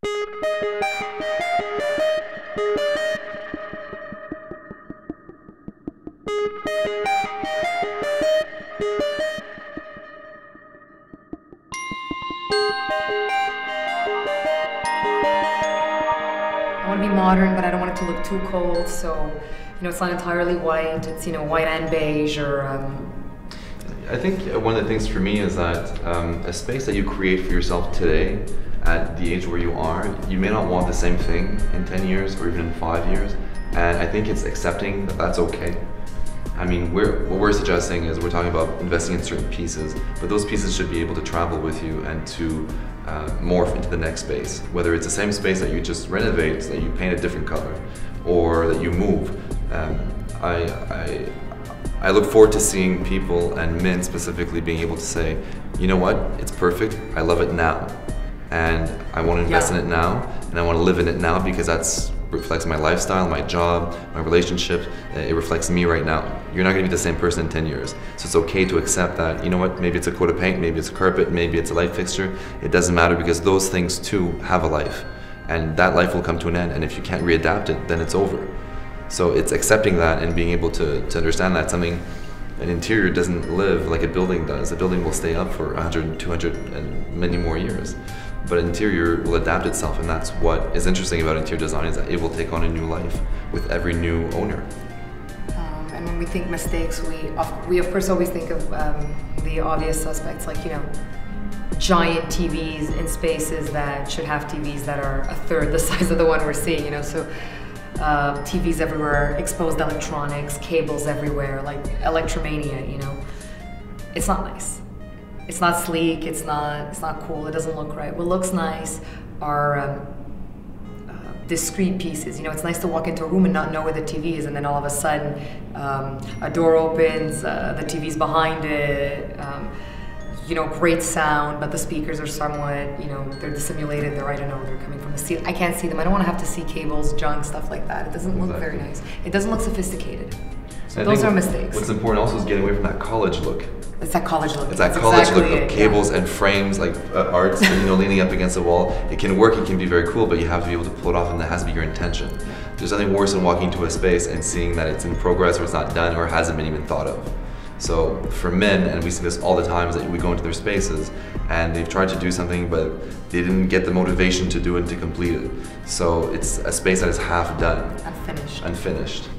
I want to be modern, but I don't want it to look too cold, so it's not entirely white. It's white and beige, or I think one of the things for me is that a space that you create for yourself today, at the age where you are, you may not want the same thing in 10 years or even in 5 years, and I think it's accepting that that's okay. I mean, what we're suggesting is we're talking about investing in certain pieces, but those pieces should be able to travel with you and to morph into the next space. Whether it's the same space that you just renovate, that you paint a different color, or that you move. I look forward to seeing people, and men specifically, being able to say, you know what, it's perfect, I love it now. And I want to invest in it now, and I want to live in it now because that reflects my lifestyle, my job, my relationship. It reflects me right now. You're not going to be the same person in 10 years. So it's okay to accept that, you know what, maybe it's a coat of paint, maybe it's a carpet, maybe it's a light fixture. It doesn't matter, because those things too have a life. And that life will come to an end, and if you can't readapt it, then it's over. So it's accepting that and being able to understand that an interior doesn't live like a building does. A building will stay up for 100, 200, and many more years. But an interior will adapt itself, and that's what is interesting about interior design, is that it will take on a new life with every new owner. And when we think mistakes, we of course always think of the obvious suspects, like giant TVs in spaces that should have TVs that are a third the size of the one we're seeing. So TVs everywhere, exposed electronics, cables everywhere, like electromania. It's not nice. It's not sleek, it's not cool, it doesn't look right. What looks nice are discrete pieces. It's nice to walk into a room and not know where the TV is, and then all of a sudden a door opens, the TV's behind it, great sound, but the speakers are somewhat, they're dissimulated, I don't know, they're coming from the ceiling. I can't see them. I don't want to have to see cables, junk, stuff like that. It doesn't look very nice. It doesn't look sophisticated. So those are mistakes. What's important also is getting away from that college look. It's that college look. It's that college look of cables and frames, like arts, leaning up against a wall. It can work, it can be very cool, but you have to be able to pull it off, and that has to be your intention. There's nothing worse than walking into a space and seeing that it's in progress, or it's not done, or hasn't been even thought of. So for men, and we see this all the time, is that we go into their spaces and they've tried to do something, but they didn't get the motivation to do it and to complete it. So it's a space that is half done. Unfinished. Unfinished.